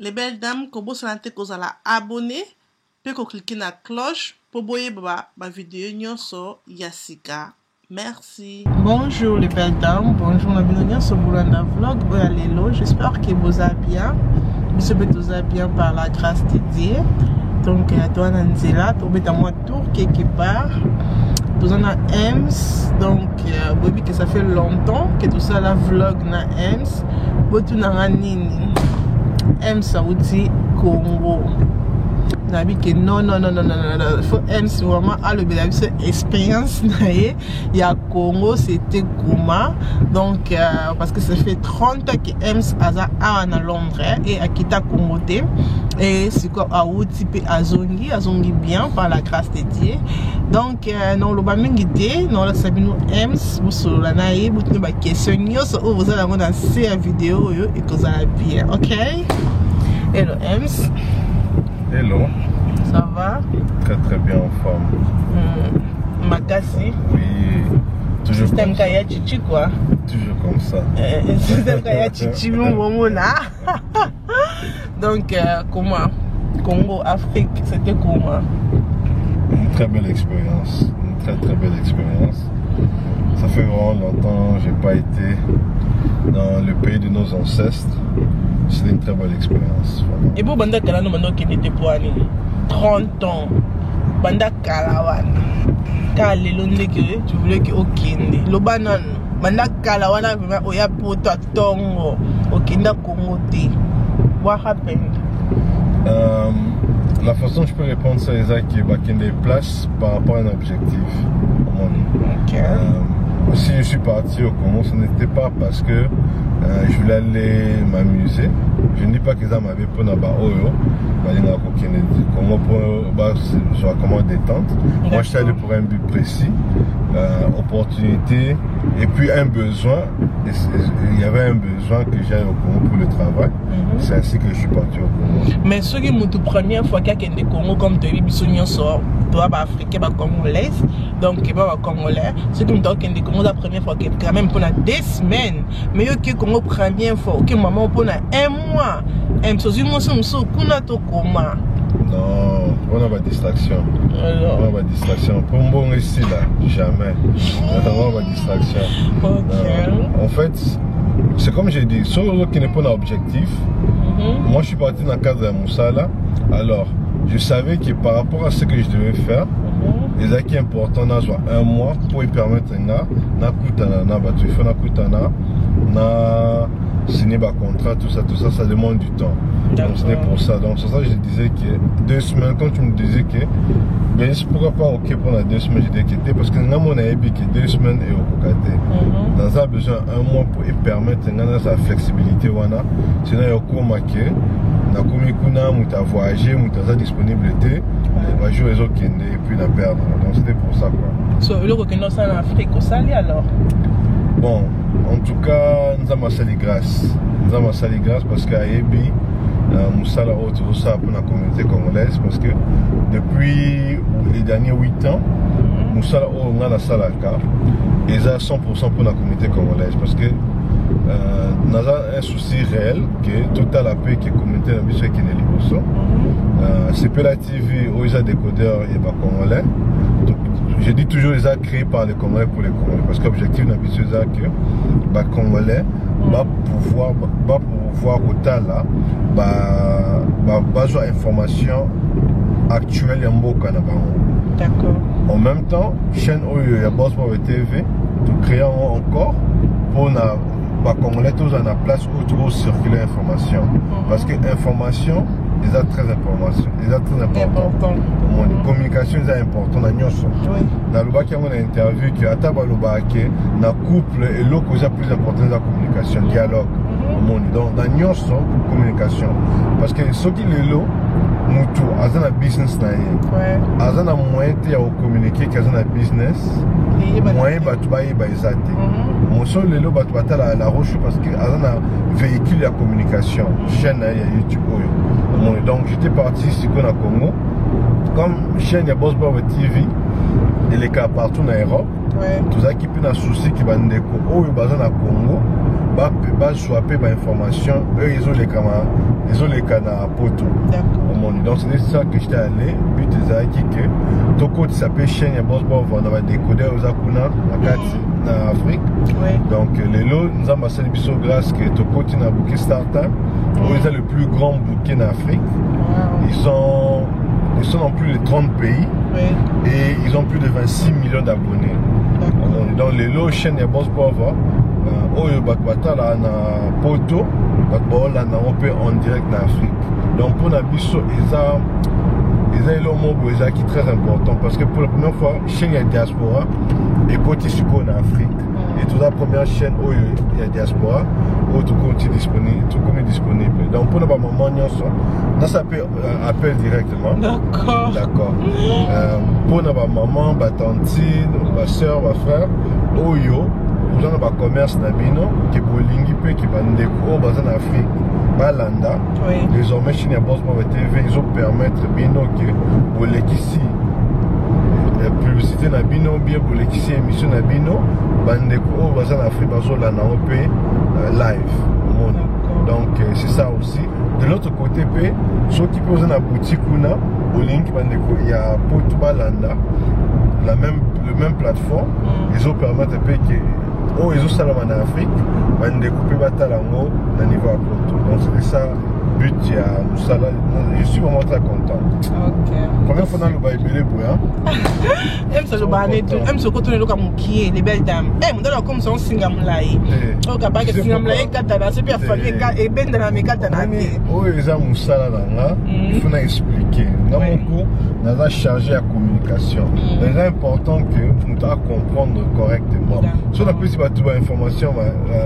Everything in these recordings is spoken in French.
Les belles dames, quand vous êtes abonné, puis vous cliquez sur la cloche pour voir ma vidéo sur Yassika. Merci. Bonjour les belles dames, bonjour la bienvenue sur Boulana Vlog. J'espère que vous allez bien. Vous allez bien par la grâce de Dieu. Donc, toi, Nanzela, tu es dans mon tour quelque part. Vous en avez Ems. Donc, vous voyez que ça fait longtemps que tout ça, la vlog na Ems. Vous avez Nini. Ems, ça vous dit Congo. Non, il faut Ems vraiment à cette expérience. Il y a Congo, c'était Goma. Donc, parce que ça fait 30 ans que Ems a en Londres et à Kita Congo. Et c'est quoi à Outi Azongi bien par la grâce de Dieu. Donc, non, le bamingi idée, non, là, ça nous Ems, vous sur la naïe, vous tenez ma question, vous allez avoir cette vidéo et que vous allez bien, ok? Hello Ems. Hello. Ça va? Très bien en forme. Makassi. Oui. Toujours Système Kaya Chichi quoi. Toujours comme ça. Système Kaya Chichi Momona. Donc comment? Congo, Afrique, c'était comment? Une très belle expérience. Une très belle expérience. Ça fait vraiment longtemps que je n'ai pas été dans le pays de nos ancêtres. C'était une très belle expérience. Vraiment. Et vous, Banda Kalano, maintenant qui n'était pas 30 ans. Banda Kalawan. Kalelonde que tu voulais que Okinde. Le banan. Banda Kalawana, Oya Poto Tongo. Okinda Congo. What happened? La façon dont je peux répondre ça, c'est qu'il y a des places par rapport à un objectif. Okay. Si je suis parti au Congo, ce n'était pas parce que je voulais aller m'amuser. Je ne dis pas que ça m'avait pris dans Oyo, comment pour comment détente. Moi, je suis allé pour un but précis, opportunité et puis un besoin. Il y avait un besoin que j'aille au Congo pour le travail. C'est ainsi que je suis parti au Congo. Mais ce qui est la première fois qu'il y a des Congo, comme tu as dit, toi, africain, congolais, donc il va congolais. C'est comme toi qui est des Congo la première fois, quand même pendant 2 semaines. Mais il y a Congo première fois, ok, maman, pendant 1 mois. Et je moi, non, on a pas de distraction. On a pas de distraction. Pour moi, ici, là, jamais. On a pas de distraction. En fait, c'est comme j'ai dit, sur le qui n'est pas l'objectif, moi je suis parti dans le cadre de Moussala. Alors, je savais que par rapport à ce que je devais faire, les acquis importants, dans 1 mois pour y permettre signer un contrat, tout ça, ça demande du temps. Donc c'était pour ça. Donc c'est ça que je disais que 2 semaines, quand tu me disais que, ben pourquoi pas ok pendant 2 semaines, j'ai dit que parce que nous on a dit que 2 semaines et au Kokate. Dans un besoin 1 mois pour y permettre sa flexibilité, sinon il y a encore marqué. Na komi kuna muta voyager, muta disponibilité, va jouer les autres et puis na perdre. Donc c'était pour ça quoi. So le reconnaît ça en Afrique au Sali alors. Bon, en tout cas, nous avons sali grâce. Nous avons sali grâce parce qu'à Ebi, nous avons autour ça pour la communauté congolaise parce que depuis les derniers 8 ans, nous avons la salaka et ça 100% pour la communauté congolaise parce que nous avons un souci réel que tout à la paix que la communauté n'a pas qui est libre. C'est pas la TV où il y a des codeurs et pas congolais. Donc, je dis toujours les a créés par les Congolais pour les Congolais parce que l'objectif n'a pas que les Congolais va pouvoir autant là besoin d'informations actuelles en Boka. D'accord. En même temps, chaîne où il y a Boss TV, nous créons encore pour les Congolais tous en place où tu veux circuler l'information parce que l'information ils ont très important. La communication est importante. Dans le bac, il y a une interview qui a été dans le couple et l'autre qui est plus important la communication, dialogue. Donc, dans la communication. Parce que ce qui est là, mutu azana business na ye azana moyen te ya communiquer kazana business moyen batu ba ezate moso lelo batu batala la roche parce que azana véhicule de communication chaîne ya YouTube oyo. Donc j'étais parti ici au Congo comme chaîne ya Boss Bob TV et les cas partout en Europe tout ça qui peut na souci qui va ndeko oyo bazana Congo bah swapper ma information, eux ils ont les canards à poto. Donc c'est ça que j'étais allé, but des acquis que ton côté s'appelle chaîne et boss bon on va décoder aux Akuna en Afrique. Donc les lots nous avons passé des grâce que ton côté n'a bouquet startup, ils ont le plus grand bouquet en Afrique. Ils sont dans plus de 30 pays et ils ont plus de 26 millions d'abonnés. Dans les lots chaîne et boss bon oyo batwata là na poto batbola na opé en direct en Afrique. Donc pour la biso ils ont mot qui est très important parce que pour la première fois chaîne ya diaspora et côté suko en Afrique et toute la première chaîne oyo ya diaspora où tout compte disponible. Donc pour la maman ça s'appelle appel directement. D'accord. Pour la maman, ba tantine, ba soeur, ba frère oyo vous avez un commerce nabino qui est bolingi pe qui va ndeko bazan Afrique balanda désormais chez Boss TV ils ont permettre bino que bolekisi publicité nabino bien bolekisi émission nabino bandeko bazan Afrique bazola na op live. Donc c'est ça aussi. De l'autre côté pe ceux qui posent na boutique kuna bolingi bandeko il y a Porto balanda le même plateforme ils ont permettre pe que ils ont salé en Afrique, ils ont découpé Batalango au niveau à Porto. Donc c'est ça le but. Je suis vraiment très content. Première fois dans le Baïbélé, aime ce aime ce côté de l'Okamuki, les belles dames. Aime dans comme son Singamlaï. Au Kabak, Singamlaï, Katana, c'est bien fallu et Ben de la Mégatana. Oh, ils ont Moussala là, il faut expliquer. Dans mon cours, on a chargé la communication. C'est important que nous devons comprendre correctement. Si on a plus d'informations,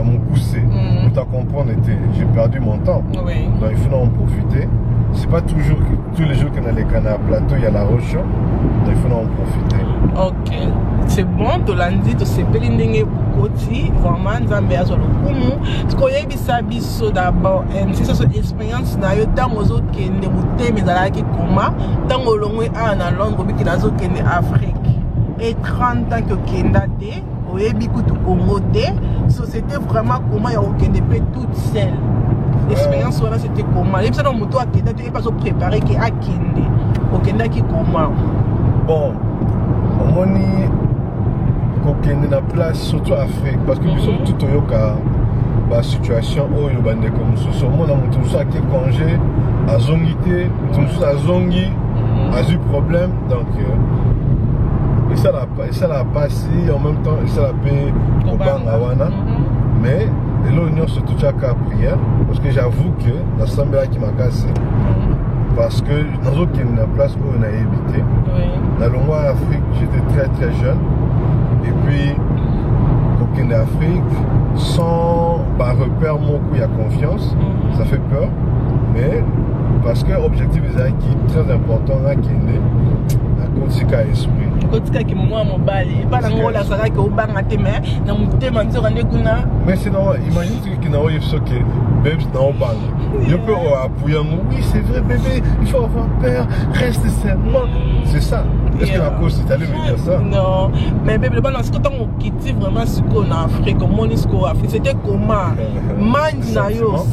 mon poussé, nous devons comprendre, j'ai perdu mon temps. Donc il faut en profiter. C'est pas toujours tous les jours qu'on a les canards plateau, il y a la roche. Donc il faut en profiter. Ok. C'est bon, de l'andi, de se pelindenge côté, vraiment, Zambé à Zolokumu. Ce qu'on y a bisabiso d'abord, c'est ça son expérience, n'a eu tant aux autres qui ne moutent, mais à la qui coma, tant au long à Londres, qui n'a aucun Afrique. Et 30 ans que Kenda té, au Ebiku tout Congo té, c'était vraiment comment il y a aucun épée toute seule. L'expérience c'était comment. Les personnes ont à Kenda, tu n'es pas préparé qui a Kende. Au Kenda qui comment. Bon, on y a la place, surtout en Afrique, parce que nous sommes tout au yoka. La situation où il y a des comme ce sont moi dans mon tout ça qui est congé à zongité tout ça zongi a eu problème donc et ça l'a passé en même temps et ça l'a payé au Bangawana mais l'union se touche à prière parce que j'avoue que l'assemblée qui m'a cassé parce que dans aucune place où on a habité dans le mois Afrique j'étais très très jeune et puis aucune Afrique sans repère mon coup il y a confiance ça fait peur mais parce que l'objectif est très important là qui est la Kotika esprit mais c'est normal imagine qu'il n'a pas ce que bébé dans le banc je peux appuyer oui c'est vrai bébé il faut avoir peur reste serment c'est ça est-ce que la cause c'est allé me dire ça non mais bébé bon ce que tu as quitté vraiment ce qu'on a Afrique comme on est Afrique c'était comment man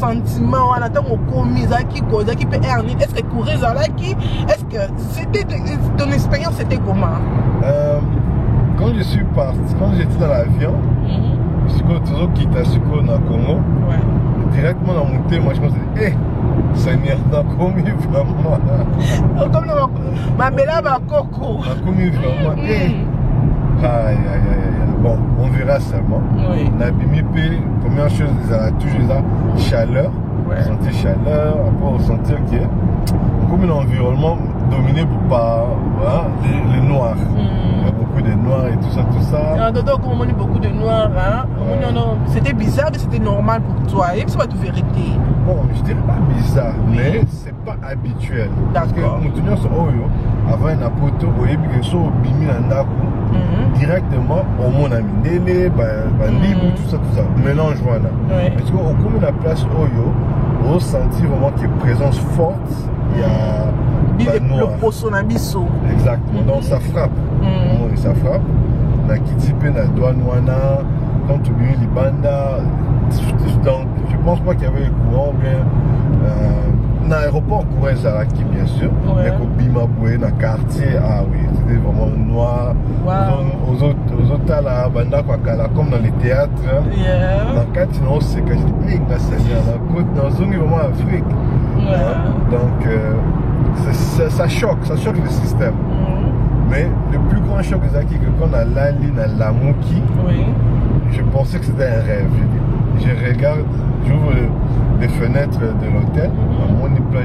sentiment on attend au commis qui peut erner est-ce que courir est-ce que c'était ton expérience c'était comment quand je suis parti quand j'étais dans l'avion je toujours quitté dans Congo directement dans mon thème moi je me suis dit Seigneur t'as commis vraiment comme ma belle coco t'as commis vraiment aïe. Bon, on verra seulement. Nabimi P, première chose, toujours la chaleur. Sentir chaleur, après on sentir qu'il y a comme un environnement dominé par les noirs. Il y a beaucoup de noirs et tout ça. Dodo, comme on dit beaucoup de noirs, hein? C'était bizarre, mais c'était normal pour toi. Et c'est pas de vérité. Bon, je dirais pas bizarre, mais c'est pas habituel. Parce que mon sur Oyo, avant un apoto, au Ebigeso, Bimi Nandaku, directement, au mon ami Nele, Libre, tout ça. Mélange, voilà. Parce qu'au comme la place Oyo, on sentit vraiment qu'il y a une présence forte. Il y a le posonabiso. Exactement. Donc ça frappe. Ça frappe. La Kitipe, la Douanouana, quand tu viens Libanda, Donc, je pense pas qu'il y avait le courant, ou bien dans l'aéroport, courant Zaraki, bien sûr, mais qu'au Bimaboué, dans le quartier, ah oui, c'était vraiment noir. Aux autres là, comme dans les théâtres, dans le quartier, c'est que je dis, dans la côte, dans la zone vraiment Afrique. Donc, ça choque le système. Mais le plus grand choc, c'est que quand on a l'ali dans la Mouki, je pensais que c'était un rêve. Je regarde, j'ouvre les fenêtres de l'hôtel, mon plage,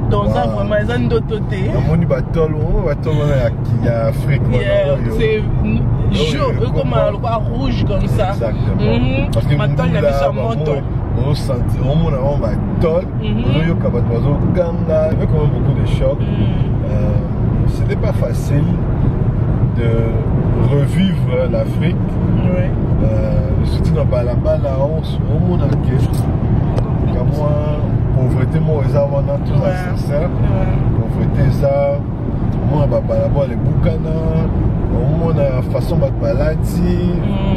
donc ça vraiment, ils ont d'autres côtés. Mon bateau, il y a Afrique. C'est jaune, comme un rouge comme ça. Exactement. Parce que maintenant, il a mis sa moto. On sentit, on a un bateau, il y avait quand même beaucoup de chocs. C'était pas facile de revivre l'Afrique. Surtout dans Balabala, on monde en question. Moi, pauvreté, moi, les avant tout ça, sincère. Pauvreté, ça, moi, Balabala, les boucanas, on a la façon de maladie,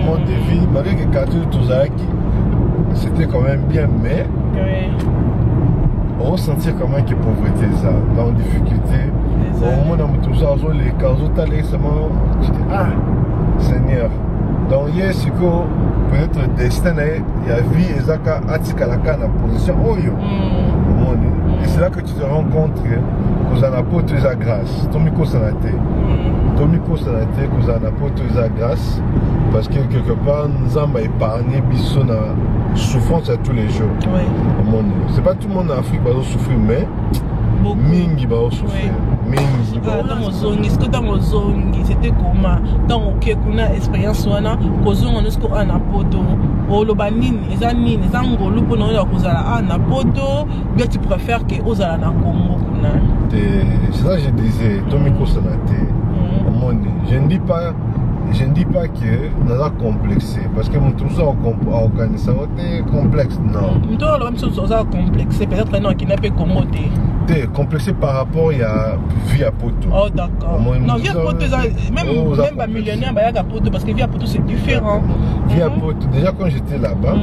on a des vies, malgré que quartier de Tozaki, c'était quand même bien, mais on ressentir quand même que pauvreté, ça, dans la difficulté. Au moment où tout ça, les cas, tu dis, ah, Seigneur. Donc, hier, c'est que peut-être destin, il y a vie, et ça, Atikalaka, la position, et c'est là que tu te rends compte que vous en avez pas tous la grâce. Tomiko Sanate. Tomiko Sanate, que vous en avez pas tous la grâce. Parce que quelque part, nous avons épargné Bisson à souffrance à tous les jours. C'est pas tout le monde en Afrique qui va souffrir, mais Mingi va souffrir. Mingi va souffrir. Est-ce que dans le zone, c'était comment? Dans on a expérience, on a causé un poto. Au Lobanine, les années, les angles, pour nous, un poto, bien tu préfères que aux Alana Congo. C'est ça que je disais, Tomiko Sanate. Je ne dis pas que nous avons complexé, parce que tout ça a organisé, c'est complexe, non. Nous avons complexé, peut-être qu'il n'a pas commenté. Complexé par rapport à Via Poto. Oh d'accord. Non, Via Poto, même millionnaire, Via Poto, parce que Via Poto c'est différent. Via Poto, déjà quand j'étais là-bas,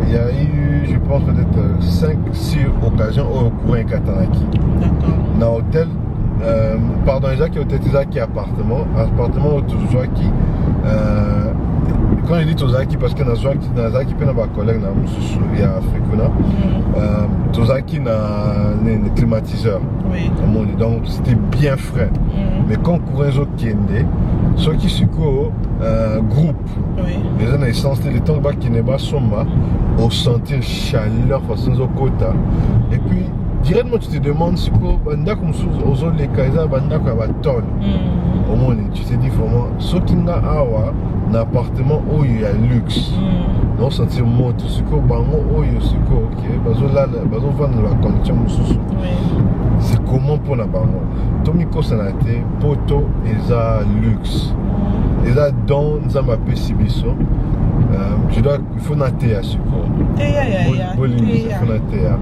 il y a eu, je pense peut-être 5-6 occasions au courant Katanaki. D'accord. Dans l'hôtel, pardon, Isaac qui est appartement au Tozaki. Quand je dis Tozaki, parce que Nazaki peut avoir un collègue il y a Afrique, Tozaki n'a un climatiseur. Donc c'était bien frais. Mais quand courant qui est ceux qui sont groupe, les gens essence les temps qui n'est pas somma, on sentait chaleur façon au quota. Et puis directement tu te demandes si aux autres les Kaisa bandaka va toll. Au moins tu te dis vraiment ce qui n'a awa un appartement où il y a luxe. Non sentir monte ce que bango où il y a ce que OK bazo là bazo vendre la condition mususu. C'est comment pour la bango. Tomiko Sanate poto eza luxe. Eza don nzamba pe sibiso. Il faut noter à ce coup. Il faut noter à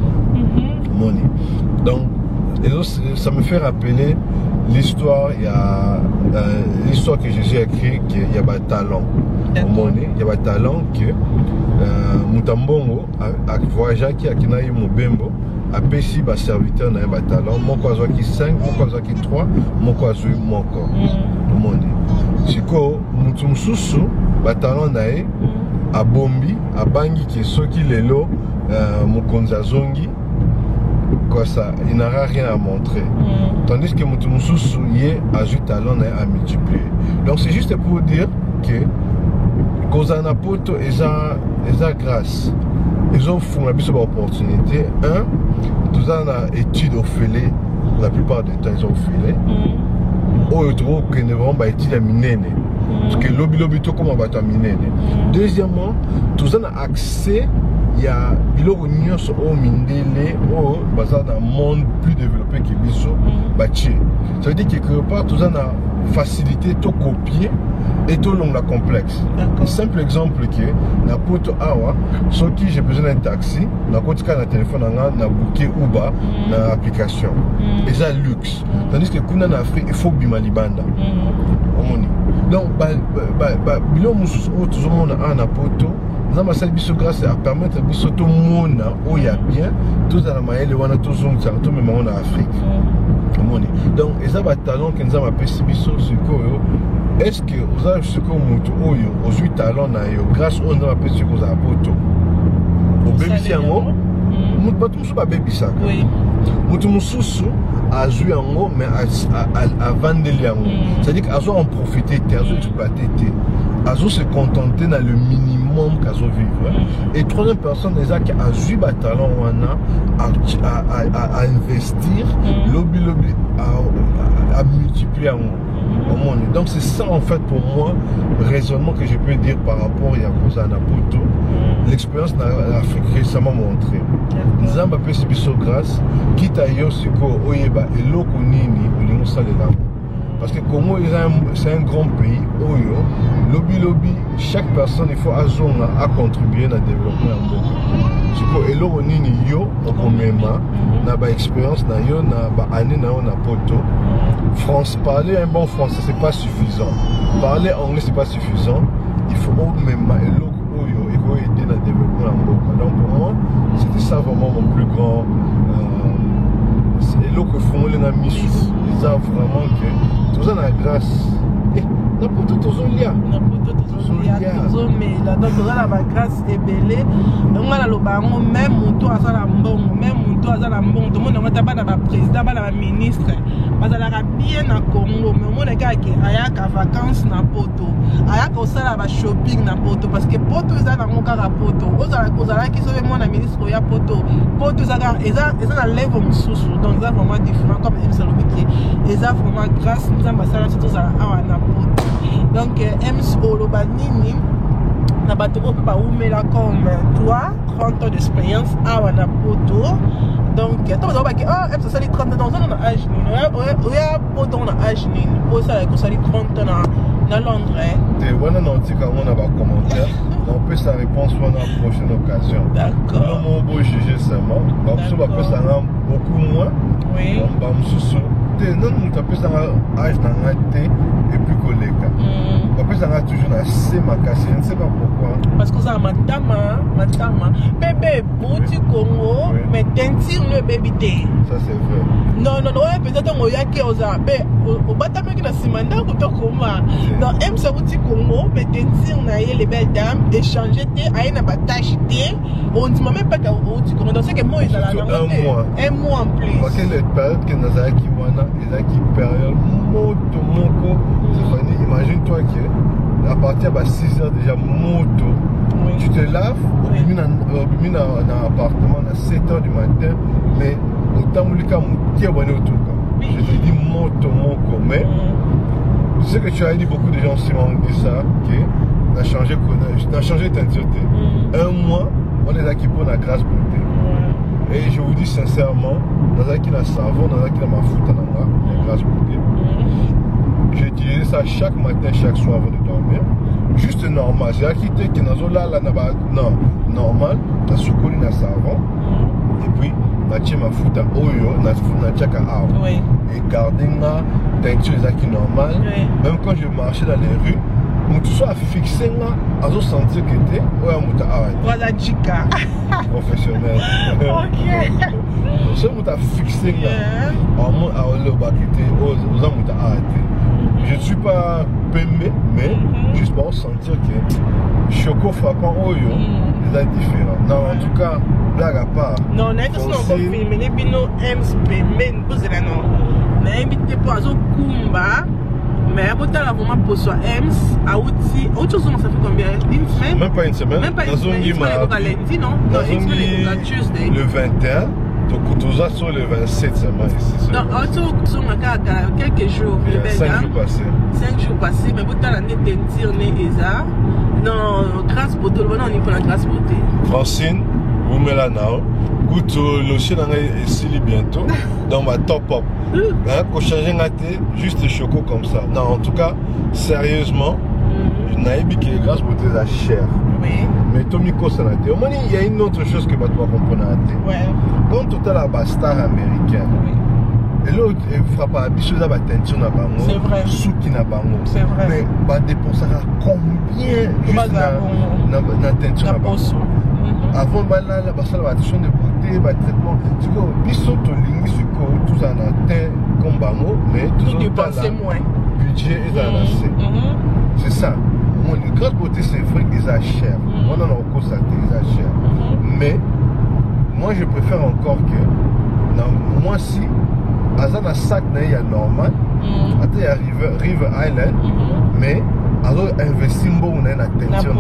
money. Donc, ça me fait rappeler l'histoire, il y a l'histoire que Jésus a écrit, qu'il y a un talent. Il y a un talent que Mutambongo a voyagé qui a eu mon bembo, a payé un serviteur dans un talent. Mon quoi qui 5, mon quoi qui 3, mon quoi qui mon corps. C'est que Mutumsusu, un talent nae, a bombi, a bangi qui est ce qui est là, Mukonza zongi. Quoi ça, il n'aura rien à montrer. Tandis que Mutumsusu a juste talent à multiplier. Donc c'est juste pour dire que Kozana Poto est grâce. Ils ont fait une opportunité. Tous les études au filet, la plupart du temps ils ont filé. Ou trop que ne vont pas étudier à Minene. Parce que lobby tout comment va être Minene. Deuxièmement, tous ont accès. Il y a biloko nyonso au mindele au bazar dans un monde plus développé que biso bâti. Ça veut dire que quelque part tout ça a facilité tout copier et tout long la complexe. Simple exemple que na poto awa ceux qui j'ai besoin d'un taxi na kotika na téléphone na booker Uber na application. Et ça luxe. Tandis que kuna na Afrique il faut bima libanda. Donc biloko mususu tout le monde a na poto Nous avons fait grâce à permettre de tout le monde où il y a bien, tout à la manière de voir tout le monde en Afrique. Donc, ils ont un talent que nous avons appelé Sibiso. Est-ce que vous avez ce que vous avez eu talent grâce au nom appelé ce que vous avez apporté? Au bébé, c'est un mot. Vous n'avez pas bébé ça. Oui. Vous n'avez pas joué en haut, mais à vendre les mots. C'est-à-dire qu'ils ont profité, ils ont exploité, ils ont se contenter dans le minimum qu'ils ont vivre. Et troisième personne, ils ont joué le talent à investir, à multiplier en haut. Donc c'est ça en fait pour moi, raisonnement que je peux dire par rapport à Yakuza Napoto. L'expérience dans l'Afrique récemment montré. Nous avons appelé ce grâce, quitte à Yosiko, Oyeba et Lokunini, ou les parce que Congo c'est un grand pays, lobby, chaque personne il faut à contribuer à développer un bon. Et Lokunini yo, on n'a expérience, n'a année na poto. France, parler un bon français c'est pas suffisant. Parler anglais c'est pas suffisant. Il faut même aider à développer un bon. Donc pour moi, c'était ça vraiment mon plus grand. C'est là que font les amis. Ils savent vraiment que tout ça a grâce. N'importe où il y a. Mais la grâce est belle. On a le même mouton à la bon, même mouton à la bon. Tout le monde n'a pas de président, pas de ministre. Parce qu'elle a bien à Congo, mais on a des vacances na poto. Aya ko sala ba shopping na poto parce que poto eza na ngoka ka poto. Ozala ki so mo na ministre ya poto. Poto eza na level mususu. Donc c'est vraiment différent comme M Salobiki. Eza vraiment grâce nous ambassadeurs surtout ça na poto. Donc M Olobanini na bato ko pa umela comme toi 30 ans d'expérience à na poto. Donc, tu vas dire que M ça dit 30 ans dans un âge. Il y a poto dans âge. Pour ça ça dit 30 ans dans Londres. Et voilà non tu on a un commentaire. On peut sa réponse pour la prochaine occasion. D'accord. On va juger seulement. On peut ça beaucoup moins. Oui. On va non, on peut ça âge dans la et plus collègue. On peut ça toujours na c'est ma casse, je ne sais pas pourquoi. Parce que ça matama. Bébé bouti Congo, mais teinture le bébé té. Ça c'est vrai. Non, peut-être on y a qui osa. Mais au batama qui na simanda ko to koma. Non, M ça bouti Congo, mais teinture na les belles dames échanger té aïe na batache té. On dit même pas que bouti Congo. Donc c'est que moi il a un mois en plus. Parce que les périodes que nous avons qui ils ont qui période moto moko. Imagine-toi que à partir de 6 heures déjà moto. Oui. Tu te laves, au dans un appartement à 7 heures du matin, mais autant que tu es abonné au tout. Je te dis moto moko, mais je sais que tu as dit beaucoup de gens aussi m'ont dit ça, on a changé de teinture. Un mois, on est équipé pour la grâce beauté. Et je vous dis sincèrement, dans un qui a savon, dans un qui a ma foute à la grâce beauté. J'utilisais ça chaque matin, chaque soir avant de dormir. Juste normal. J'ai quitté que non, normal, na sukoli na savon. Et puis, na tia ma foute à oyo, na tia à arbre. Et garder ma teinture qui normal. Même quand je marchais dans les rues, tout ça a fixé là, à sentir que t'es ouais muta arrête. Voilà chica. Professionnel. OK. Ce muta fixé là. En moi à le bakité aux muta arrêté. Je ne suis pas pémé, mais juste pour sentir que choco frappant oyo est différent. Non, en tout cas, blague à part. Non, on a tous nos confirmés, les bino ems pémé, nous c'est non. Mais invité pour azo kumba. Mais à côté là vraiment pour soi ems à outil autre chose ça fait combien une semaine même pas une semaine même pas une semaine lundi non Tuesday le 21 donc tout ça sur le 27 seulement ici non autour sur ma carte quelques jours 5 jours passés mais vous t'as la nette tire né esa non grâce beauté on est pour la grâce beauté Francine vous mettez là now écoute le chien est ici bientôt dans ma top up pour changer la tête juste choco comme ça non en tout cas sérieusement je n'ai pas que grâce beauté la chair mais Tomiko ça la tête au moins il y a une autre chose que tu vas comprendre la tête quand tu as la star américaine Et l'autre, il frappe à biso da ba teinture na bango. C'est vrai. Souki na bango. C'est vrai. Mais ba dépenser combien juste na teinture na bango. Avant bala la basala ba soin de beauté, ba traitement. Tu vois, biso to lingi suko tout ça na teint comme bango, mais tout dépenser moins. Budget est avancé. C'est ça. Une grande beauté, c'est vrai qu'ils a cher. On en a encore ça, ils a cher. Mais moi, je préfère encore que, moi, si, à un sac, il y a normal, il y a River Island, mais alors investir bon dans la teinture.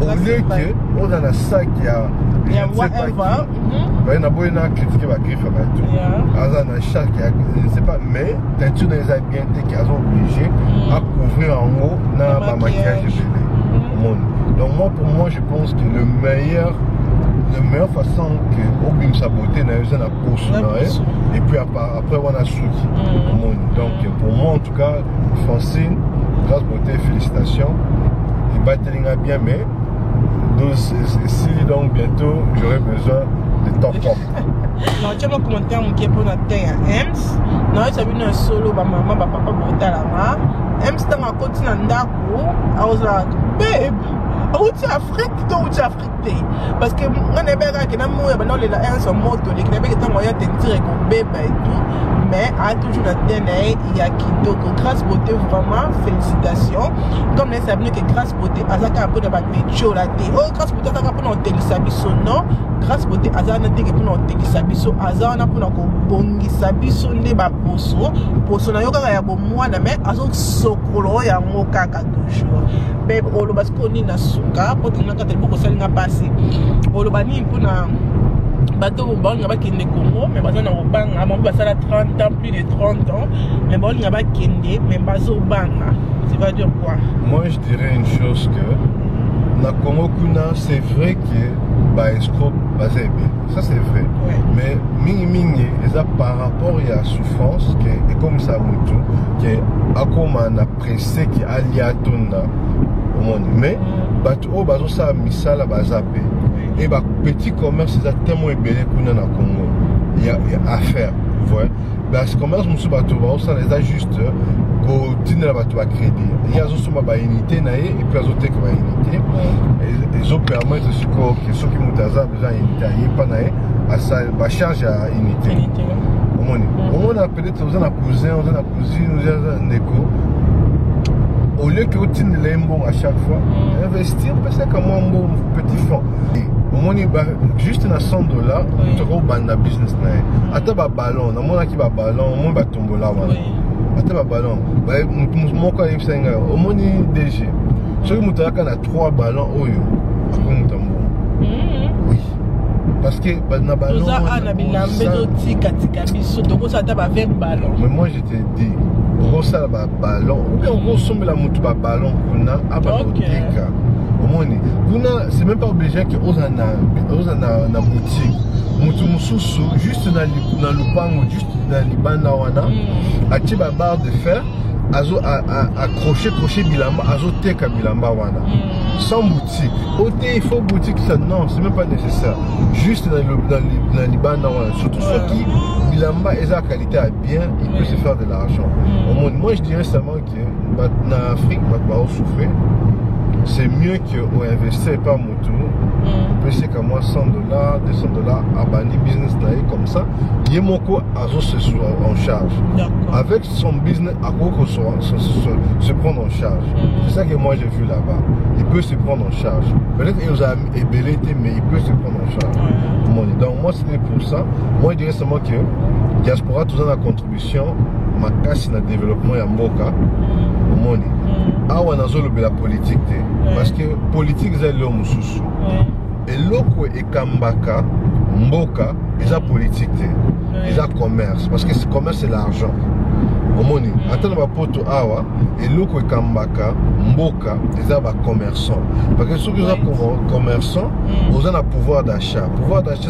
Au lieu que, on a un sac, il y a whatever. Il y a beaucoup de critiquer la griffe et tout. Alors, on a un sac, je ne sais pas, mais teinture dans les habités qui sont obligés à couvrir en haut dans le maquillage de bébé. Donc moi, pour moi, je pense que la meilleure façon que Obim sa beauté c'est la peau et puis après on a Souki. Donc pour moi en tout cas, Francine, grâce beauté, félicitations. Il bat bien, mais si donc bientôt j'aurai besoin de top pop. Non, tu as un commentaire qui est pour notre terre Ems. Non, tu as vu un solo, ma maman, ma papa, mon talama. Ems dans ma côté dans Dakou. I was like, babe. Où tu Afrique, où tu Afrique, parce que on est bien là, que dans les là, sont moto, les qui n'avaient pas moyen de dire qu'on bébé et tout, mais à toujours la dernière, il y a qui donc grâce beauté vraiment félicitations, comme les amis que grâce beauté, Azaka un peu de ma métier là, oh grâce beauté, Azaka pour notre télésabiso non, grâce beauté, Azaka n'a pas pour notre télésabiso, Azaka n'a pour notre bongi sabiso ne ba poso na yoka ya bo mwana mais azo sokolo ya ngoka ka toujours, mais olo parce qu'on est na suka pour que nakate beaucoup ça n'a passé olo bani pour na bateau bon nga ba kende Congo mais baza na obanga mo ba sala 30 ans plus de 30 ans mais bon nga ba kende mais bazo banga tu vas dire quoi? Moi je dirais une chose que na Congo kuna c'est vrai que ba escroc basé bien ça c'est vrai mais mingi ça par rapport à la souffrance que et comme ça mutu que akoma na pressé qui alia tona au monde mais bato bazo ça misala bazapé et bah petit commerce c'est tellement ébélé kuna na Congo il y a affaire vous voyez parce que commerce musu bato ça les a juste go dîner bato à crédit il y a aussi ma unité na et puis azote que ma unité et zo permettre que ceux qui mutaza besoin unité pas na à ça ba charge à unité on a peut-être on a cousin on a cousine on a négo au lieu que tu ne l'aimes bon à chaque fois investir parce que comme un bon petit fonds juste na $100 tu vas banda business na ata ba ballon na mona ki ba ballon mon ba tombola wana ata ba ballon ba moko ya senga au moni DG so ki mutaka na 3 ballons oyo akontambo oui parce que na ballon na bilambe do tika biso donc ça ta ba 20 ballons mais moi je te dis on ça ba ballon ou bien on somme la mutu ba ballon kuna aba tika c'est même pas obligé que on a boutique mutu mususu juste dans lupango juste dans libanda wana ati ba barre de fer azo accrocher bilamba azo teka bilamba wana sans boutique côté il faut boutique ça non c'est même pas nécessaire juste dans libanda wana surtout ceux qui bilamba et sa qualité à bien il peut se faire de l'argent moi je dirais seulement que dans Afrique va souffrir. C'est mieux qu'on investisse pas mon tour. C'est comme moi $100, $200 à bani business comme ça. Yemoko Azo en charge. Avec son business, Akoko se prendre en charge. C'est ça que moi j'ai vu là-bas. Il peut se prendre en charge. Peut-être qu'il nous a ébellité, mais il peut se prendre en charge. Donc moi c'était pour ça. Moi je dirais seulement que diaspora tout la contribution, ma casse dans le développement et en Mboka. Awa nazolobe la politique parce que politique c'est l'homme sous et loko et kambaka mboka ils a politique ils a commerce parce que ce commerce c'est l'argent omoni attends ba poto awa et loko et kambaka mboka ils a ba commerçant parce que ceux qui sont commerçants ils ont un pouvoir d'achat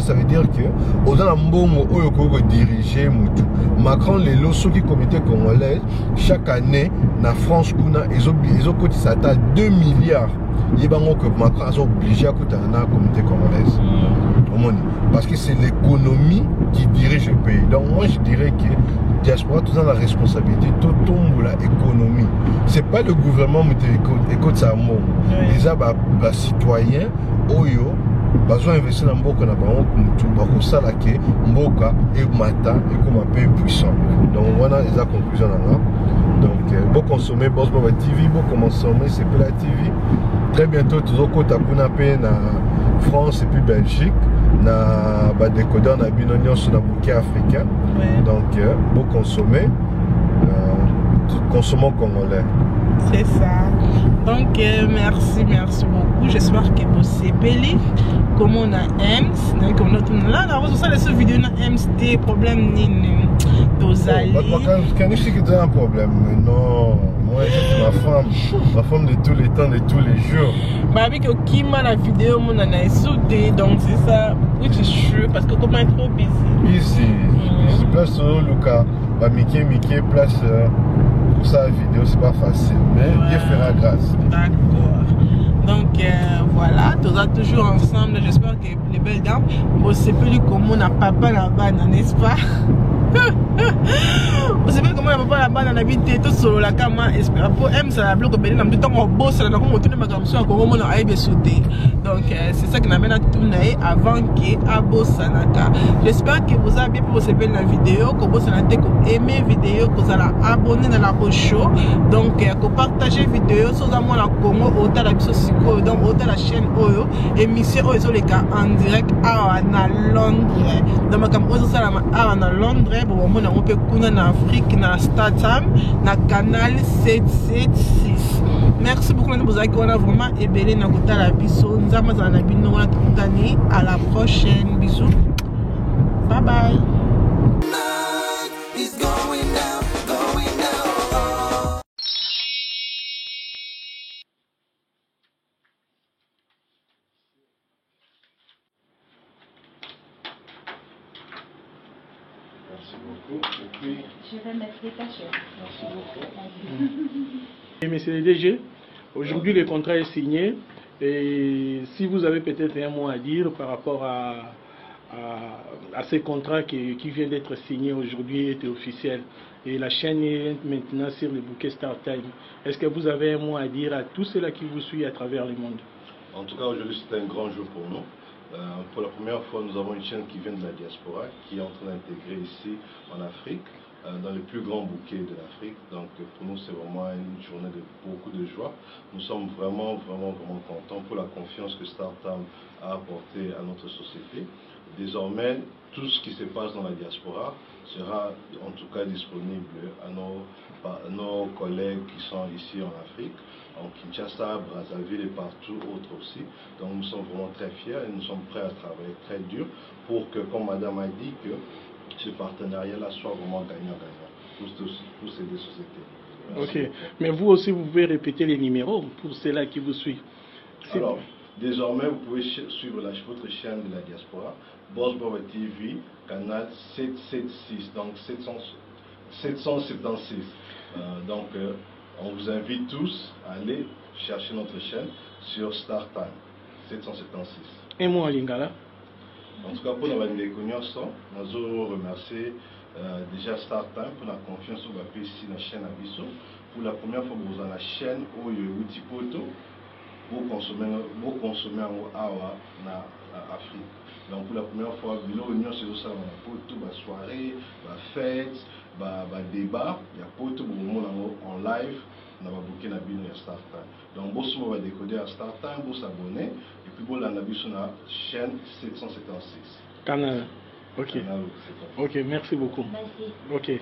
ça veut dire que ils ont un mbongo oyo ko diriger mutu Macron les lots qui comité congolais chaque année na France kuna ils ont coté ça à 2 milliards. Il y a que Macron a obligé à coûter un comité congolais. Parce que c'est l'économie qui dirige le pays. Donc moi je dirais que diaspora tout dans la responsabilité, tout tombe la économie. C'est pas le gouvernement qui écoute ça mot. Les citoyens, Oyo, besoin d'investir dans Mboka na bango mutu bako sala ke Mboka et mata et comme un pays puissant. Donc voilà les conclusions là. Donc bon consommer Boss Baba TV, bon consommer c'est la TV. Très bientôt tous au côté kuna pe na France et puis Belgique na ba décodeur na binonion sur la bouquet africain. Donc bon consommer consommons congolais. C'est ça. Donc merci beaucoup. J'espère que vous savez comment on a EMS. Donc on a là on a cette vidéo na EMS des problèmes ni dosage. Quand je sais que tu as un problème, non. Moi c'est ma femme de tous les temps, de tous les jours. Bah avec qui m'a la vidéo mon a sauté, donc c'est ça. Which is true parce que comment être trop busy. Busy. Place au Lucas, bah Mickey place. Pour ça la vidéo c'est pas facile, mais Dieu fera grâce. D'accord. Donc voilà, tous toujours ensemble. J'espère que les belles dames, bon c'est plus comment on a papa là-bas, n'est-ce pas? Vous savez comment on a papa là-bas dans la vie de tout solo la cama, espère pour M ça la bloque ben dans tout temps on bosse là on tourne ma gamme sur comment on a aïe sauté. Donc c'est ça qui m'amène à tourner avant que abo sanaka. J'espère que vous avez bien pour vous la vidéo, que vous avez aimé vidéo, que vous allez abonner dans la show. Donc que partager vidéo sur moi la Congo autant la biso siko donc autant la chaîne Oyo émission Oyo sur les cas en direct à Londres. Dans ma gamme Oyo ça à Londres bon moi on peut connaître en Afrique na Statam na canal 776. Merci beaucoup de vous accueillir vraiment et belé na kota la biso nzama za na bino na tutani à la prochaine bisous bye bye. Merci beaucoup. Et puis, je vais mettre les cachets. Merci beaucoup. Et monsieur le DG, aujourd'hui le contrat est signé et si vous avez peut-être un mot à dire par rapport à ce contrat qui vient d'être signé aujourd'hui est officiel et la chaîne est maintenant sur le bouquet StarTime. Est-ce que vous avez un mot à dire à tous ceux-là qui vous suivent à travers le monde? En tout cas, aujourd'hui c'est un grand jour pour nous. Pour la première fois, nous avons une chaîne qui vient de la diaspora, qui est en train d'intégrer ici en Afrique, dans le plus grand bouquet de l'Afrique. Donc pour nous, c'est vraiment une journée de beaucoup de joie. Nous sommes vraiment contents pour la confiance que StarTime a apportée à notre société. Désormais, tout ce qui se passe dans la diaspora sera en tout cas disponible à nos collègues qui sont ici en Afrique, en Kinshasa, Brazzaville et partout autre aussi. Donc nous sommes vraiment très fiers et nous sommes prêts à travailler très dur pour que, comme Madame a dit, que ce partenariat-là soit vraiment gagnant-gagnant pour ces deux sociétés. Merci. Ok, mais vous aussi vous pouvez répéter les numéros pour ceux-là qui vous suivent. Alors, désormais vous pouvez suivre votre chaîne de la diaspora, Boss Baba TV, canal 776, donc 776. On vous invite tous à aller chercher notre chaîne sur StarTime 776. Et moi, Lingala. En tout cas, pour nous nous remercier déjà StarTime pour la confiance que vous avez ici dans la chaîne Abisso. Pour la première fois, vous avez la chaîne Outi Poto pour consommer en Afrique. Donc pour la première fois, nous c'est ça la soirée, la fête, débat, il y a poto en live. On va booker la bino à StarTime. Donc, vous va décoder à StarTime, vous s'abonner et puis vous l'avez sur la chaîne 776. Canal. Ok. Canal, ok, merci beaucoup. Merci. Ok.